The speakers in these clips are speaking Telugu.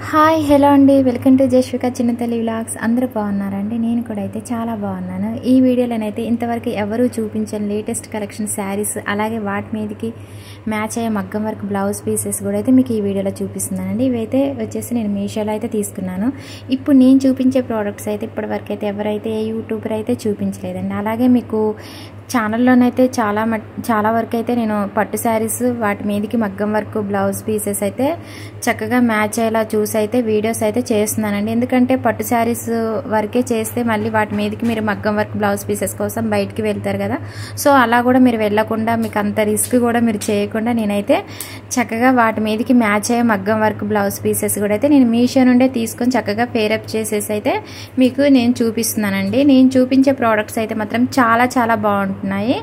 హాయ్ హలో అండి, వెల్కమ్ టు జశ్విక చిన్నతల్లి వ్లాగ్స్. అందరూ బాగున్నారండి? నేను కూడా అయితే చాలా బాగున్నాను. ఈ వీడియోలోనైతే ఇంతవరకు ఎవరూ చూపించని లేటెస్ట్ కలెక్షన్ శారీస్, అలాగే వాటి మీదకి మ్యాచ్ అయ్యే మగ్గం వర్క్ బ్లౌజ్ పీసెస్ కూడా అయితే మీకు ఈ వీడియోలో చూపిస్తున్నానండి. ఇవైతే వచ్చేసి నేను మీషోలో అయితే తీసుకున్నాను. ఇప్పుడు నేను చూపించే ప్రోడక్ట్స్ అయితే ఇప్పటివరకు అయితే ఎవరైతే ఏ యూట్యూబర్ అయితే చూపించలేదండి. అలాగే మీకు ఛానల్లోనైతే చాలా వరకు అయితే నేను పట్టు శారీస్, వాటి మీదకి మగ్గం వర్క్ బ్లౌజ్ పీసెస్ అయితే చక్కగా మ్యాచ్ అయ్యేలా చూసి అయితే వీడియోస్ అయితే చేస్తున్నానండి. ఎందుకంటే పట్టు శారీస్ వరకే చేస్తే మళ్ళీ వాటి మీదకి మీరు మగ్గం వర్క్ బ్లౌజ్ పీసెస్ కోసం బయటికి వెళ్తారు కదా. సో అలా కూడా మీరు వెళ్ళకుండా, మీకు అంత రిస్క్ కూడా మీరు చేయకుండా నేనైతే చక్కగా వాటి మీదకి మ్యాచ్ అయ్యే మగ్గం వర్క్ బ్లౌజ్ పీసెస్ కూడా అయితే నేను మీషో నుండే తీసుకొని చక్కగా పేరప్ చేసేసి అయితే మీకు నేను చూపిస్తున్నానండి. నేను చూపించే ప్రోడక్ట్స్ అయితే మాత్రం చాలా చాలా బాగుంటున్నాయి.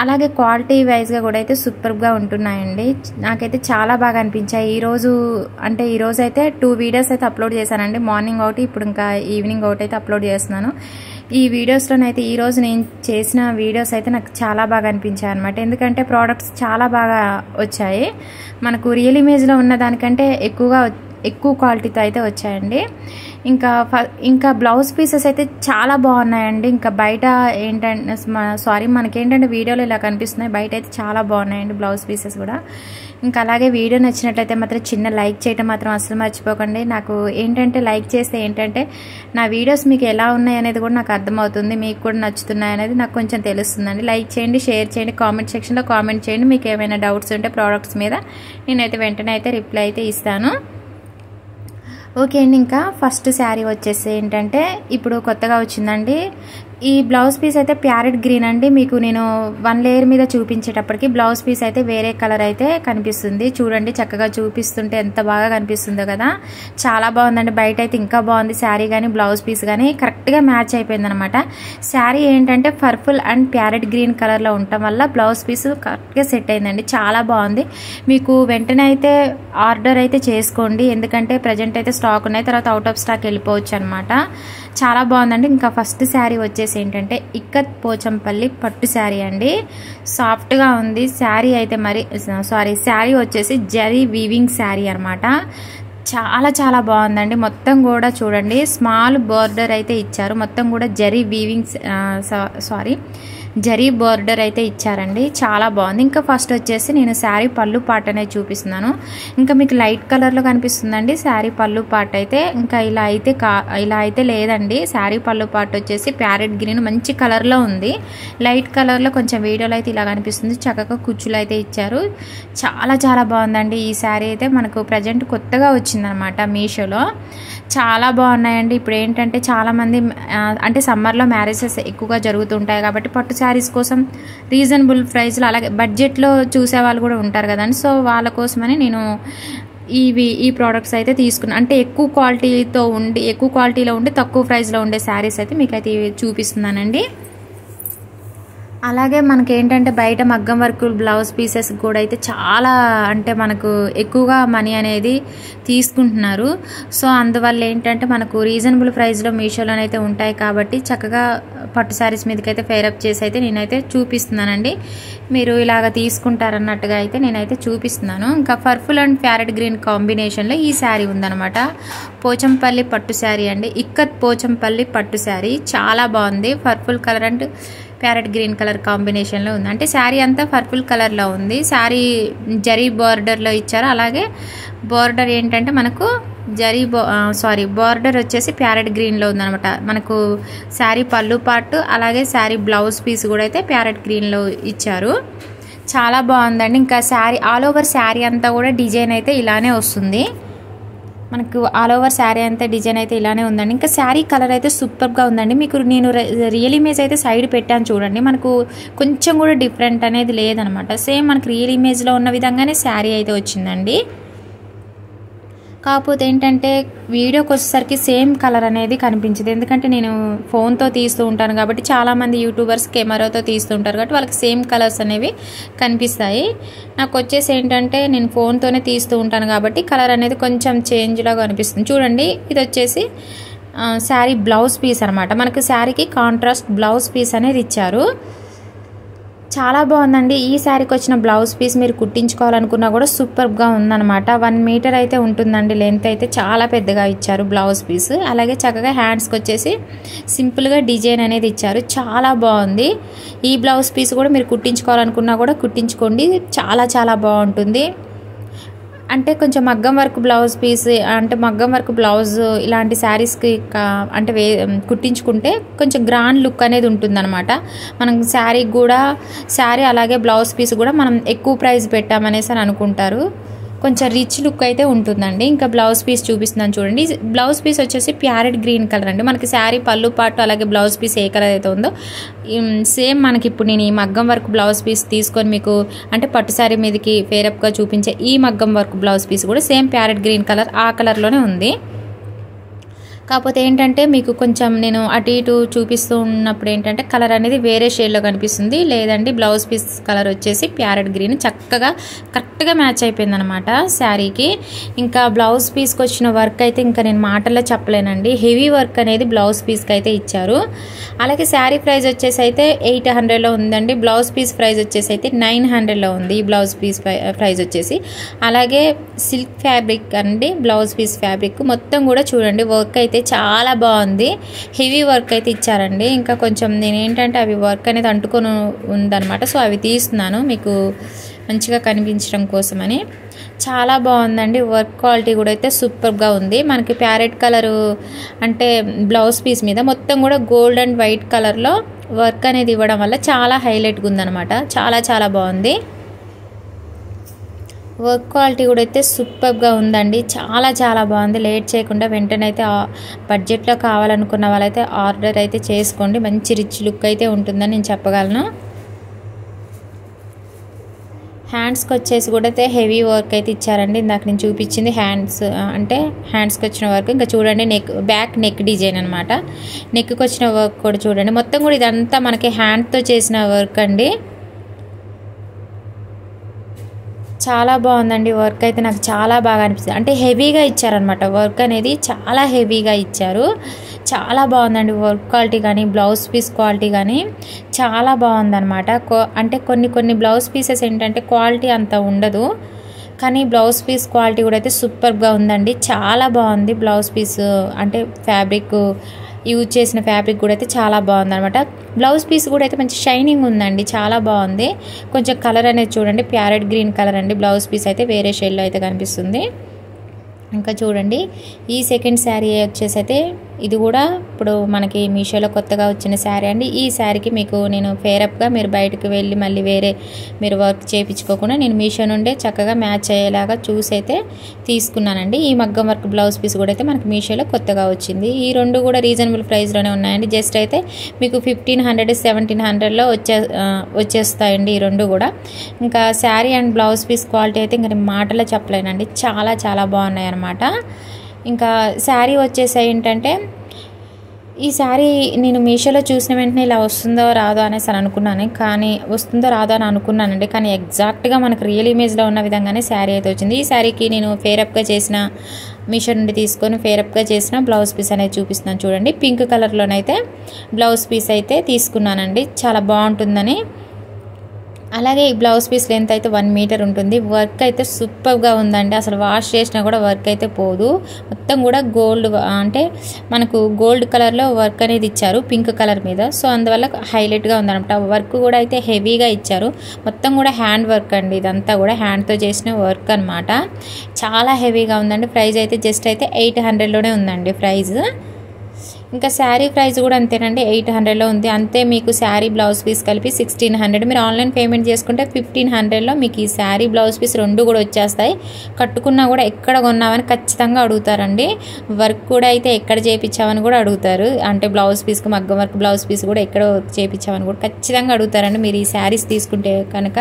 అలాగే క్వాలిటీ వైజ్గా కూడా అయితే సూపర్గా ఉంటున్నాయండి. నాకైతే చాలా బాగా అనిపించాయి. ఈరోజు అయితే 2 వీడియోస్ అయితే అప్లోడ్ చేశానండి. మార్నింగ్ ఒకటి, ఇప్పుడు ఇంకా ఈవినింగ్ ఒకటి అయితే అప్లోడ్ చేస్తున్నాను. ఈ వీడియోస్లోనైతే ఈరోజు నేను చేసిన వీడియోస్ అయితే నాకు చాలా బాగా అనిపించాయి అనమాట. ఎందుకంటే ప్రోడక్ట్స్ చాలా బాగా వచ్చాయి. మనకు రియల్ ఇమేజ్లో ఉన్న దానికంటే ఎక్కువ క్వాలిటీతో అయితే వచ్చాయండి. ఇంకా బ్లౌజ్ పీసెస్ అయితే చాలా బాగున్నాయండి. ఇంకా బయట మనకేంటంటే వీడియోలో ఇలా కనిపిస్తున్నాయి, బయట అయితే చాలా బాగున్నాయండి బ్లౌజ్ పీసెస్ కూడా. ఇంకా అలాగే వీడియో నచ్చినట్లయితే మాత్రం చిన్న లైక్ చేయడం మాత్రం అసలు మర్చిపోకండి. నాకు ఏంటంటే లైక్ చేస్తే ఏంటంటే నా వీడియోస్ మీకు ఎలా ఉన్నాయి అనేది కూడా నాకు అర్థమవుతుంది, మీకు కూడా నచ్చుతున్నాయి అనేది నాకు కొంచెం తెలుస్తుందండి. లైక్ చేయండి, షేర్ చేయండి, కామెంట్ సెక్షన్లో కామెంట్ చేయండి. మీకు ఏమైనా డౌట్స్ ఉంటే ప్రోడక్ట్స్ మీద నేనైతే వెంటనే అయితే రిప్లై అయితే ఇస్తాను. ఓకే అండి. ఇంకా ఫస్ట్ శారీ వచ్చేసి ఏంటంటే ఇప్పుడు కొత్తగా వచ్చిందండి. ఈ బ్లౌజ్ పీస్ అయితే ప్యారెట్ గ్రీన్ అండి. మీకు నేను 1 లేయర్ మీద చూపించేటప్పటికి బ్లౌజ్ పీస్ అయితే వేరే కలర్ అయితే కనిపిస్తుంది. చూడండి, చక్కగా చూపిస్తుంటే ఎంత బాగా కనిపిస్తుందో కదా. చాలా బాగుందండి. బయట అయితే ఇంకా బాగుంది శారీ కానీ బ్లౌజ్ పీస్ కానీ కరెక్ట్గా మ్యాచ్ అయిపోయింది అనమాట. శారీ ఏంటంటే పర్పుల్ అండ్ ప్యారెట్ గ్రీన్ కలర్లో ఉండటం వల్ల బ్లౌజ్ పీస్ కరెక్ట్గా సెట్ అయిందండి. చాలా బాగుంది. మీకు వెంటనే అయితే ఆర్డర్ అయితే చేసుకోండి, ఎందుకంటే ప్రజెంట్ అయితే స్టాక్ ఉన్నాయి, తర్వాత అవుట్ ఆఫ్ స్టాక్ వెళ్ళిపోవచ్చు అనమాట. చాలా బాగుందండి. ఇంకా ఫస్ట్ శారీ వచ్చేసి ఏంటంటే ఇక్కత్ పోచంపల్లి పట్టు శారీ అండి. సాఫ్ట్గా ఉంది శారీ అయితే. శారీ వచ్చేసి జరీ వీవింగ్ శారీ అనమాట. చాలా చాలా బాగుందండి. మొత్తం కూడా చూడండి, స్మాల్ బోర్డర్ అయితే ఇచ్చారు. మొత్తం కూడా జరీ బోర్డర్ అయితే ఇచ్చారండి. చాలా బాగుంది. ఇంకా ఫస్ట్ వచ్చేసి నేను శారీ పళ్ళు పార్ట్ అనేది చూపిస్తున్నాను. ఇంకా మీకు లైట్ కలర్లో కనిపిస్తుందండి శారీ పళ్ళు పార్ట్ అయితే. ఇంకా ఇలా అయితే లేదండి. శారీ పళ్ళు పార్ట్ వచ్చేసి ప్యారెట్ గ్రీన్ మంచి కలర్లో ఉంది. లైట్ కలర్లో కొంచెం వీడియోలో అయితే ఇలా కనిపిస్తుంది. చక్కగా కుచ్చులు అయితే ఇచ్చారు. చాలా చాలా బాగుందండి. ఈ శారీ అయితే మనకు ప్రజెంట్ కొత్తగా వచ్చిందనమాట మీషోలో. చాలా బాగున్నాయండి. ఇప్పుడు ఏంటంటే చాలామంది అంటే సమ్మర్లో మ్యారేజెస్ ఎక్కువగా జరుగుతుంటాయి కాబట్టి పట్టు శారీస్ కోసం రీజనబుల్ ప్రైస్లో, అలాగే బడ్జెట్లో చూసే వాళ్ళు కూడా ఉంటారు కదండి. సో వాళ్ళ కోసమని నేను ఈ ప్రోడక్ట్స్ అయితే తీసుకున్నాను. అంటే ఎక్కువ క్వాలిటీలో ఉండి తక్కువ ప్రైస్లో ఉండే శారీస్ అయితే మీకైతే చూపిస్తున్నానండి. అలాగే మనకి ఏంటంటే బయట మగ్గం వర్క్ బ్లౌజ్ పీసెస్ కూడా అయితే చాలా, అంటే మనకు ఎక్కువగా మనీ అనేది తీసుకుంటున్నారు. సో అందువల్ల ఏంటంటే మనకు రీజనబుల్ ప్రైస్లో మీషోలోనైతే ఉంటాయి కాబట్టి చక్కగా పట్టు శారీస్ మీదకైతే ఫేరప్ చేసి అయితే నేనైతే చూపిస్తున్నానండి. మీరు ఇలాగ తీసుకుంటారన్నట్టుగా అయితే నేనైతే చూపిస్తున్నాను. ఇంకా పర్పుల్ అండ్ ప్యారెట్ గ్రీన్ కాంబినేషన్లో ఈ శారీ ఉందన్నమాట. పోచంపల్లి పట్టు శారీ అండి. ఇక్కత్ పోచంపల్లి పట్టు శారీ చాలా బాగుంది. Purple colour and parrot green colour కాంబినేషన్లో ఉంది. అంటే శారీ అంతా పర్పుల్ కలర్లో ఉంది. శారీ జరీ బార్డర్లో ఇచ్చారు. అలాగే బార్డర్ ఏంటంటే మనకు బార్డర్ వచ్చేసి ప్యారెట్ గ్రీన్లో ఉందనమాట. మనకు శారీ పళ్ళు పార్ట్, అలాగే శారీ బ్లౌజ్ పీస్ కూడా అయితే ప్యారెట్ గ్రీన్లో ఇచ్చారు. చాలా బాగుందండి. ఇంకా శారీ ఆల్ ఓవర్ శారీ అంతా కూడా డిజైన్ అయితే ఇలానే వస్తుంది. మనకు ఆల్ ఓవర్ శారీ అంతా డిజైన్ అయితే ఇలానే ఉందండి. ఇంకా శారీ కలర్ అయితే సూపర్గా ఉందండి. మీకు నేను రియల్ ఇమేజ్ అయితే సైడ్ పెట్టాను చూడండి. మనకు కొంచెం కూడా డిఫరెంట్ అనేది లేదనమాట. సేమ్ మనకు రియల్ ఇమేజ్లో ఉన్న విధంగానే శారీ అయితే వచ్చిందండి. కాకపోతే ఏంటంటే వీడియోకి వచ్చేసరికి సేమ్ కలర్ అనేది కనిపించదు. ఎందుకంటే నేను ఫోన్తో తీస్తూ ఉంటాను కాబట్టి చాలామంది యూట్యూబర్స్ కెమెరాతో తీస్తూ ఉంటారు కాబట్టి వాళ్ళకి సేమ్ కలర్స్ అనేవి కనిపిస్తాయి. నాకు వచ్చేసి ఏంటంటే నేను ఫోన్తోనే తీస్తూ ఉంటాను కాబట్టి కలర్ అనేది కొంచెం చేంజ్లాగా కనిపిస్తుంది. చూడండి, ఇది వచ్చేసి శారీ బ్లౌజ్ పీస్ అనమాట. మనకు శారీకి కాంట్రాస్ట్ బ్లౌజ్ పీస్ అనేది ఇచ్చారు. చాలా బాగుందండి. ఈ శారీకి వచ్చిన బ్లౌజ్ పీస్ మీరు కుట్టించుకోవాలనుకున్నా కూడా సూపర్గా ఉందన్నమాట. 1 మీటర్ అయితే ఉంటుందండి. లెంత్ అయితే చాలా పెద్దగా ఇచ్చారు బ్లౌజ్ పీస్. అలాగే చక్కగా హ్యాండ్స్కి వచ్చేసి సింపుల్గా డిజైన్ అనేది ఇచ్చారు. చాలా బాగుంది. ఈ బ్లౌజ్ పీస్ కూడా మీరు కుట్టించుకోవాలనుకున్నా కూడా కుట్టించుకోండి, చాలా చాలా బాగుంటుంది. అంటే కొంచెం మగ్గం వర్క్ బ్లౌజ్ పీస్, అంటే మగ్గం వర్క్ బ్లౌజ్ ఇలాంటి శారీస్కి అంటే కుట్టించుకుంటే కొంచెం గ్రాండ్ లుక్ అనేది ఉంటుందన్నమాట. మనం శారీకి కూడా శారీ అలాగే బ్లౌజ్ పీస్ కూడా మనం ఎక్కువ ప్రైస్ పెట్టామనేసి అని అనుకుంటారు. కొంచెం రిచ్ లుక్ అయితే ఉంటుందండి. ఇంకా బ్లౌజ్ పీస్ చూపిస్తున్నాను చూడండి. బ్లౌజ్ పీస్ వచ్చేసి ప్యారెట్ గ్రీన్ కలర్ అండి. మనకి శారీ పళ్ళు పాటు అలాగే బ్లౌజ్ పీస్ ఏ కలర్ అయితే ఉందో సేమ్ మనకి ఇప్పుడు నేను ఈ మగ్గం వర్క్ బ్లౌజ్ పీస్ తీసుకొని మీకు అంటే పట్టు శారీ మీదకి ఫేరప్గా చూపించే ఈ మగ్గం వర్క్ బ్లౌజ్ పీస్ కూడా సేమ్ ప్యారెట్ గ్రీన్ కలర్ ఆ కలర్లోనే ఉంది. కాకపోతే ఏంటంటే మీకు కొంచెం నేను అటు ఇటు చూపిస్తూ ఉన్నప్పుడు ఏంటంటే కలర్ అనేది వేరే షేడ్లో కనిపిస్తుంది. లేదండి బ్లౌజ్ పీస్ కలర్ వచ్చేసి ప్యారెట్ గ్రీన్ చక్కగా కరెక్ట్గా మ్యాచ్ అయిపోయింది అనమాట శారీకి. ఇంకా బ్లౌజ్ పీస్కి వచ్చిన వర్క్ అయితే ఇంకా నేను మాటల్లో చెప్పలేనండి. హెవీ వర్క్ అనేది బ్లౌజ్ పీస్కి అయితే ఇచ్చారు. అలాగే శారీ ప్రైస్ వచ్చేసి అయితే 800లో ఉందండి. బ్లౌజ్ పీస్ ప్రైస్ వచ్చేసి అయితే 900లో ఉంది ఈ బ్లౌజ్ పీస్ ప్రైస్ వచ్చేసి. అలాగే సిల్క్ ఫ్యాబ్రిక్ అండి బ్లౌజ్ పీస్ ఫ్యాబ్రిక్ మొత్తం కూడా చూడండి వర్క్ అయితే చాలా బాగుంది. హెవీ వర్క్ అయితే ఇచ్చారండి. ఇంకా కొంచెం నేను ఏంటంటే అవి వర్క్ అనేది అంటుకొని ఉందన్నమాట. సో అవి తీస్తున్నాను మీకు మంచిగా కనిపించడం కోసమని. చాలా బాగుందండి. వర్క్ క్వాలిటీ కూడా అయితే సూపర్గా ఉంది. మనకి ప్యారెట్ కలరు అంటే బ్లౌజ్ పీస్ మీద మొత్తం కూడా గోల్డ్ అండ్ వైట్ కలర్లో వర్క్ అనేది ఇవ్వడం వల్ల చాలా హైలైట్గా ఉందన్నమాట. చాలా చాలా బాగుంది. వర్క్ క్వాలిటీ కూడా అయితే సూపర్గా ఉందండి. చాలా చాలా బాగుంది. లేట్ చేయకుండా వెంటనే అయితే బడ్జెట్లో కావాలనుకున్న వాళ్ళైతే ఆర్డర్ అయితే చేసుకోండి. మంచి రిచ్ లుక్ అయితే ఉంటుందని నేను చెప్పగలను. హ్యాండ్స్కి వచ్చేసి కూడా అయితే హెవీ వర్క్ అయితే ఇచ్చారండి. ఇందాక నేను చూపించింది హ్యాండ్స్ అంటే హ్యాండ్స్కి వచ్చిన వర్క్. ఇంకా చూడండి బ్యాక్ నెక్ డిజైన్ అనమాట. నెక్కి వచ్చిన వర్క్ కూడా చూడండి. మొత్తం కూడా ఇదంతా మనకి హ్యాండ్తో చేసిన వర్క్ అండి. చాలా బాగుందండి. వర్క్ అయితే నాకు చాలా బాగా అనిపిస్తుంది. అంటే హెవీగా ఇచ్చారనమాట. వర్క్ అనేది చాలా హెవీగా ఇచ్చారు. చాలా బాగుందండి. వర్క్ క్వాలిటీ కానీ బ్లౌజ్ పీస్ క్వాలిటీ కానీ చాలా బాగుందన్నమాట. అంటే కొన్ని బ్లౌజ్ పీసెస్ ఏంటంటే క్వాలిటీ అంత ఉండదు, కానీ బ్లౌజ్ పీస్ క్వాలిటీ కూడా అయితే సూపర్గా ఉందండి. చాలా బాగుంది బ్లౌజ్ పీస్. అంటే ఫ్యాబ్రిక్ యూజ్ చేసిన ఫ్యాబ్రిక్ కూడా అయితే చాలా బాగుంది అనమాట. బ్లౌజ్ పీస్ కూడా అయితే మంచి షైనింగ్ ఉందండి. చాలా బాగుంది. కొంచెం కలర్ అనేది చూడండి ప్యారెట్ గ్రీన్ కలర్ అండి. బ్లౌజ్ పీస్ అయితే వేరే షేడ్లో అయితే కనిపిస్తుంది. ఇంకా చూడండి ఈ సెకండ్ శారీ వచ్చేసి అయితే ఇది కూడా ఇప్పుడు మనకి మీషోలో కొత్తగా వచ్చిన శారీ అండి. ఈ శారీకి మీకు నేను ఫేరప్గా మీరు బయటకు వెళ్ళి మళ్ళీ వేరే మీరు వర్క్ చేయించుకోకుండా నేను మీషో నుండే చక్కగా మ్యాచ్ అయ్యేలాగా చూసి అయితే తీసుకున్నానండి. ఈ మగ్గం వర్క్ బ్లౌజ్ పీస్ కూడా అయితే మనకి మీషోలో కొత్తగా వచ్చింది. ఈ రెండు కూడా రీజనబుల్ ప్రైస్లోనే ఉన్నాయండి. జస్ట్ అయితే మీకు 1500 1700లో వచ్చేస్తాయండి ఈ రెండు కూడా. ఇంకా sari and blouse piece quality అయితే ఇంకా నేను మాటలో చెప్పలేనండి. చాలా చాలా బాగున్నాయి అన్నమాట. ఇంకా శారీ వచ్చేసి ఏంటంటే ఈ శారీ నేను మీషోలో చూసిన వెంటనే ఇలా వస్తుందో రాదో అనేసి అని అనుకున్నాను, కానీ వస్తుందో రాదో అని అనుకున్నానండి. కానీ ఎగ్జాక్ట్గా మనకు రియల్ ఇమేజ్లో ఉన్న విధంగానే శారీ అయితే వచ్చింది. ఈ శారీకి నేను ఫేరప్గా చేసిన మీషో నుండి తీసుకొని ఫేరప్గా చేసిన బ్లౌజ్ పీస్ అనేది చూపిస్తున్నాను చూడండి. పింక్ కలర్లోనైతే బ్లౌజ్ పీస్ అయితే తీసుకున్నానండి. చాలా బాగుంటుందని. అలాగే ఈ బ్లౌజ్ పీస్ లెంత్ అయితే 1 మీటర్ ఉంటుంది. వర్క్ అయితే సూపర్గా ఉందండి. అసలు వాష్ చేసినా కూడా వర్క్ అయితే పోదు. మొత్తం కూడా గోల్డ్ అంటే మనకు గోల్డ్ కలర్లో వర్క్ అనేది ఇచ్చారు పింక్ కలర్ మీద. సో అందువల్ల హైలైట్గా ఉందన్నమాట. వర్క్ కూడా అయితే హెవీగా ఇచ్చారు. మొత్తం కూడా హ్యాండ్ వర్క్ అండి. ఇదంతా కూడా హ్యాండ్తో చేసిన వర్క్ అనమాట. చాలా హెవీగా ఉందండి. ప్రైస్ అయితే జస్ట్ అయితే 800లోనే ఉందండి ప్రైస్. ఇంకా శారీ ప్రైస్ కూడా అంతేనండి, 800లో ఉంది. అంతే మీకు శారీ బ్లౌజ్ పీస్ కలిపి 1600. మీరు ఆన్లైన్ పేమెంట్ చేసుకుంటే 1500లో మీకు ఈ శారీ బ్లౌజ్ పీస్ రెండు కూడా వచ్చేస్తాయి. కట్టుకున్నా కూడా ఎక్కడ కొన్నామని ఖచ్చితంగా అడుగుతారండి. వర్క్ కూడా అయితే ఎక్కడ చేయించామని కూడా అడుగుతారు. అంటే బ్లౌజ్ పీస్కి మగ్గం వర్క్ బ్లౌజ్ పీస్ కూడా ఎక్కడ చేయించామని కూడా ఖచ్చితంగా అడుగుతారండి. మీరు ఈ శారీస్ తీసుకుంటే కనుక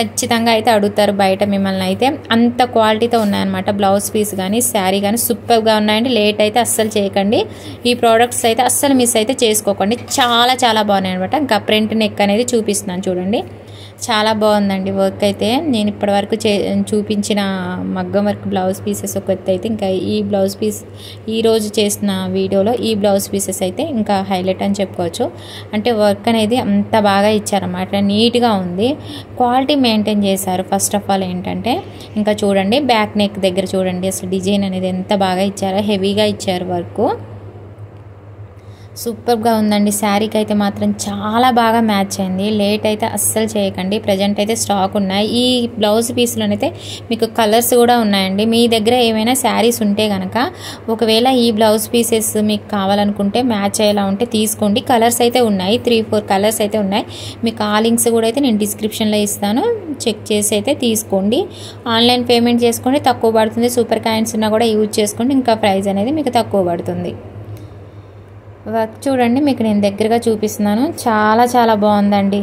ఖచ్చితంగా అయితే అడుగుతారు బయట మిమ్మల్ని. అయితే అంత క్వాలిటీతో ఉన్నాయన్నమాట. బ్లౌజ్ పీస్ కానీ శారీ కానీ సూపర్గా ఉన్నాయండి. లేట్ అయితే అస్సలు చేయకండి. ఈ ప్రోడక్ట్స్ అయితే అస్సలు మిస్ అయితే చేసుకోకండి. చాలా చాలా బాగున్నాయి అనమాట. ఇంకా ప్రింట్ నెక్ అనేది చూపిస్తున్నాను చూడండి. చాలా బాగుందండి వర్క్ అయితే. నేను ఇప్పటివరకు చూపించిన మగ్గం వర్క్ బ్లౌజ్ పీసెస్ ఒక ఎత్తు అయితే, ఇంకా ఈ బ్లౌజ్ పీస్ ఈరోజు చేసిన వీడియోలో ఈ బ్లౌజ్ పీసెస్ అయితే ఇంకా హైలైట్ అని చెప్పుకోవచ్చు. అంటే వర్క్ అనేది అంత బాగా ఇచ్చారన్నమాట, నీట్గా ఉంది, క్వాలిటీ మెయింటైన్ చేశారు. ఫస్ట్ ఆఫ్ ఆల్ ఏంటంటే ఇంకా చూడండి బ్యాక్ నెక్ దగ్గర చూడండి అసలు డిజైన్ అనేది ఎంత బాగా ఇచ్చారో, హెవీగా ఇచ్చారు వర్క్. సూపర్గా ఉందండి. శారీకి అయితే మాత్రం చాలా బాగా మ్యాచ్ అయింది. లేట్ అయితే అస్సలు చేయకండి. ప్రజెంట్ అయితే స్టాక్ ఉన్నాయి. ఈ బ్లౌజ్ పీస్లోనైతే మీకు కలర్స్ కూడా ఉన్నాయండి. మీ దగ్గర ఏమైనా శారీస్ ఉంటే కనుక ఒకవేళ ఈ బ్లౌజ్ పీసెస్ మీకు కావాలనుకుంటే మ్యాచ్ అయ్యేలా ఉంటే తీసుకోండి. కలర్స్ అయితే ఉన్నాయి, 3-4 కలర్స్ అయితే ఉన్నాయి. మీకు ఆ లింక్స్ కూడా అయితే నేను డిస్క్రిప్షన్లో ఇస్తాను, చెక్ చేసి అయితే తీసుకోండి. ఆన్లైన్ పేమెంట్ చేసుకోండి, తక్కువ పడుతుంది. సూపర్ కాయిన్స్ ఉన్నా కూడా యూజ్ చేసుకోండి, ఇంకా ప్రైస్ అనేది మీకు తక్కువ పడుతుంది. వర్క్ చూడండి, మీకు నేను దగ్గరగా చూపిస్తున్నాను. చాలా చాలా బాగుందండి.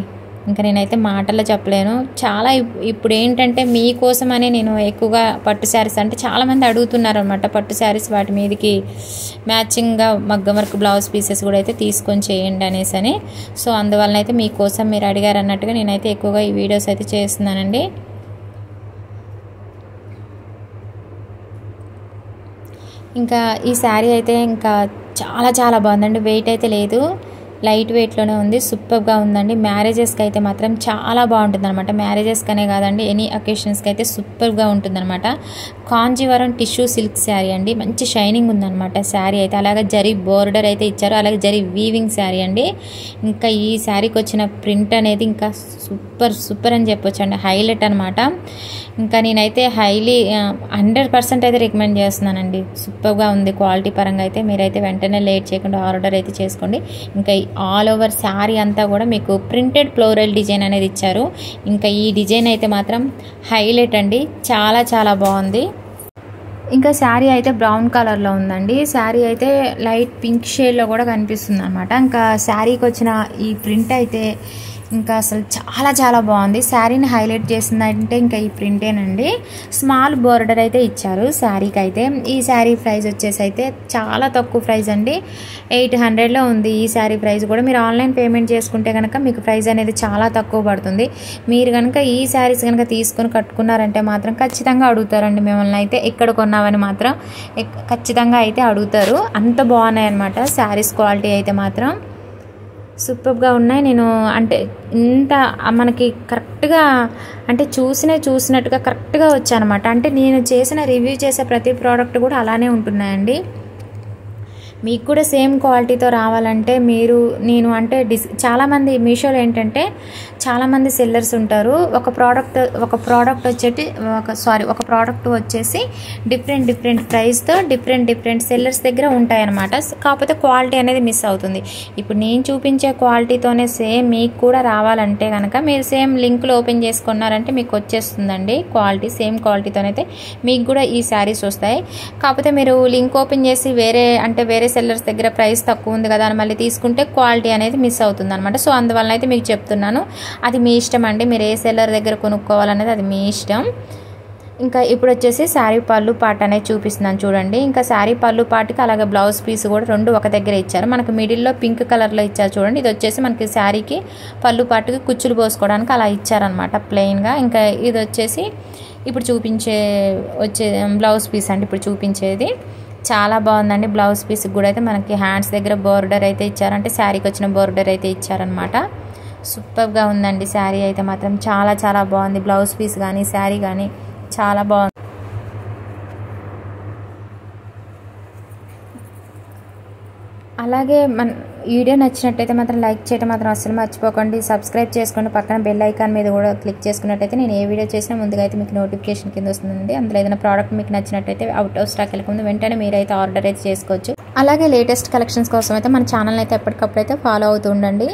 ఇంకా నేనైతే మాటల్లో చెప్పలేను. చాలా ఇప్పుడు ఏంటంటే మీకోసమనే నేను ఎక్కువగా పట్టు శారీస్ అంటే చాలామంది అడుగుతున్నారు అనమాట, పట్టు శారీస్ వాటి మీదకి మ్యాచింగ్గా మగ్గం వర్క్ బ్లౌజ్ పీసెస్ కూడా అయితే తీసుకొని చేయండి అనేసి. సో అందువలన అయితే మీకోసం మీరు అడిగారు అన్నట్టుగా నేనైతే ఎక్కువగా ఈ వీడియోస్ అయితే చేస్తున్నానండి. ఇంకా ఈ శారీ అయితే ఇంకా చాలా చాలా బాగుందండి. వెయిట్ అయితే లేదు, లైట్ వెయిట్లోనే ఉంది, సూపర్గా ఉందండి. మ్యారేజెస్కి అయితే మాత్రం చాలా బాగుంటుంది అనమాట. మ్యారేజెస్కి అనే కాదండి, ఎనీ అకేషన్స్కి అయితే సూపర్గా ఉంటుందన్నమాట. కాంజీవరం టిష్యూ సిల్క్ శారీ అండి, మంచి షైనింగ్ ఉందన్నమాట శారీ అయితే. అలాగే జరీ బోర్డర్ అయితే ఇచ్చారు, అలాగే జరీ వీవింగ్ శారీ అండి. ఇంకా ఈ శారీకి వచ్చిన ప్రింట్ అనేది ఇంకా సూపర్ అని చెప్పొచ్చు అండి, హైలైట్ అనమాట. ఇంకా నేనైతే 100% అయితే రికమెండ్ చేస్తున్నానండి. సూపర్గా ఉంది క్వాలిటీ పరంగా అయితే. మీరైతే వెంటనే లేట్ చేయకుండా ఆర్డర్ అయితే చేసుకోండి. ఇంకా ఆల్ ఓవర్ శారీ అంతా కూడా మీకు ప్రింటెడ్ ఫ్లోరల్ డిజైన్ అనేది ఇచ్చారు. ఇంకా ఈ డిజైన్ అయితే మాత్రం హైలైట్ అండి, చాలా చాలా బాగుంది. ఇంకా శారీ అయితే బ్రౌన్ కలర్లో ఉందండి. శారీ అయితే లైట్ పింక్ షేడ్లో కూడా కనిపిస్తుంది అనమాట. ఇంకా శారీకి వచ్చిన ఈ ప్రింట్ అయితే ఇంకా అసలు చాలా చాలా బాగుంది. శారీని హైలైట్ చేసిందంటే ఇంకా ఈ ప్రింటేనండి. స్మాల్ బోర్డర్ అయితే ఇచ్చారు శారీకి అయితే. ఈ శారీ ప్రైస్ వచ్చేసి అయితే చాలా తక్కువ ప్రైస్ అండి, 800లో ఉంది ఈ శారీ ప్రైస్ కూడా. మీరు ఆన్లైన్ పేమెంట్ చేసుకుంటే కనుక మీకు ప్రైస్ అనేది చాలా తక్కువ పడుతుంది. మీరు కనుక ఈ శారీస్ కనుక తీసుకొని కట్టుకున్నారంటే మాత్రం ఖచ్చితంగా అడుగుతారండి మిమ్మల్ని అయితే, ఎక్కడ కొన్నామని మాత్రం ఖచ్చితంగా అయితే అడుగుతారు. అంత బాగున్నాయి అన్నమాట శారీస్. క్వాలిటీ అయితే మాత్రం సూపర్గా ఉన్నాయి. నేను అంటే ఇంత మనకి కరెక్ట్గా అంటే చూసినట్టుగా కరెక్ట్గా వచ్చానమాట. అంటే నేను రివ్యూ చేసే ప్రతి ప్రోడక్ట్ కూడా అలానే ఉంటున్నాయండి. మీకు కూడా సేమ్ క్వాలిటీతో రావాలంటే నేను అంటే చాలామంది మీషోలో ఏంటంటే చాలామంది సెల్లర్స్ ఉంటారు. ఒక ప్రోడక్ట్ వచ్చేసి డిఫరెంట్ ప్రైస్తో డిఫరెంట్ సెల్లర్స్ దగ్గర ఉంటాయన్నమాట. కాకపోతే క్వాలిటీ అనేది మిస్ అవుతుంది. ఇప్పుడు నేను చూపించే క్వాలిటీతోనే సేమ్ మీకు కూడా రావాలంటే కనుక మీరు సేమ్ లింకులు ఓపెన్ చేసుకున్నారంటే మీకు వచ్చేస్తుందండి క్వాలిటీ. సేమ్ క్వాలిటీతోనైతే మీకు కూడా ఈ శారీస్ వస్తాయి. కాకపోతే మీరు లింక్ ఓపెన్ చేసి వేరే సెల్లర్స్ దగ్గర ప్రైస్ తక్కువ ఉంది కదా అని మళ్ళీ తీసుకుంటే క్వాలిటీ అనేది మిస్ అవుతుంది అనమాట. సో అందువలన అయితే మీకు చెప్తున్నాను, అది మీ ఇష్టం అండి. మీరు ఏ సెల్లర్ దగ్గర కొనుక్కోవాలనేది అది మీ ఇష్టం. ఇంకా ఇప్పుడు వచ్చేసి శారీ పళ్ళు పాట అనేది చూపిస్తున్నాను చూడండి. ఇంకా శారీ పళ్ళు పాటకి అలాగే బ్లౌజ్ పీస్ కూడా రెండు ఒక దగ్గర ఇచ్చారు. మనకు మిడిల్లో పింక్ కలర్లో ఇచ్చారు చూడండి. ఇది వచ్చేసి మనకి శారీకి పళ్ళు పాటకి కుచ్చులు పోసుకోవడానికి అలా ఇచ్చారనమాట ప్లెయిన్గా. ఇంకా ఇది వచ్చేసి ఇప్పుడు వచ్చే బ్లౌజ్ పీస్ అండి. ఇప్పుడు చూపించేది చాలా బాగుందండి. బ్లౌజ్ పీస్ కూడా అయితే మనకి హ్యాండ్స్ దగ్గర బోర్డర్ అయితే ఇచ్చారు, అంటే శారీకి వచ్చిన బోర్డర్ అయితే ఇచ్చారనమాట. సూపర్గా ఉందండి శారీ అయితే మాత్రం, చాలా చాలా బాగుంది. బ్లౌజ్ పీస్ కానీ శారీ కానీ చాలా బాగుంది. అలాగే మన వీడియో నచ్చినట్టయితే మాత్రం లైక్ చేయడం మాత్రం అస్సలు మర్చిపోకండి. సబ్స్క్రైబ్ చేసుకోండి, పక్కన బెల్ ఐకాన్ మీద కూడా క్లిక్ చేసుకున్నట్టయితే నేను ఏ వీడియో చేసినా ముందుగా అయితే మీకు నోటిఫికేషన్ కింద వస్తుందండి. అందులో ఏదైనా ప్రోడక్ట్ మీకు నచ్చినట్టయితే అవుట్ ఆఫ్ స్టాక్ వెళ్ళకుండా వెంటనే మీరైతే ఆర్డర్ అయితే చేసుకోవచ్చు. అలాగే లేటెస్ట్ కలెక్షన్స్ కోసం అయితే మన ఛానల్ అయితే ఎప్పటికప్పుడు అయితే ఫాలో అవుతూ ఉండండి.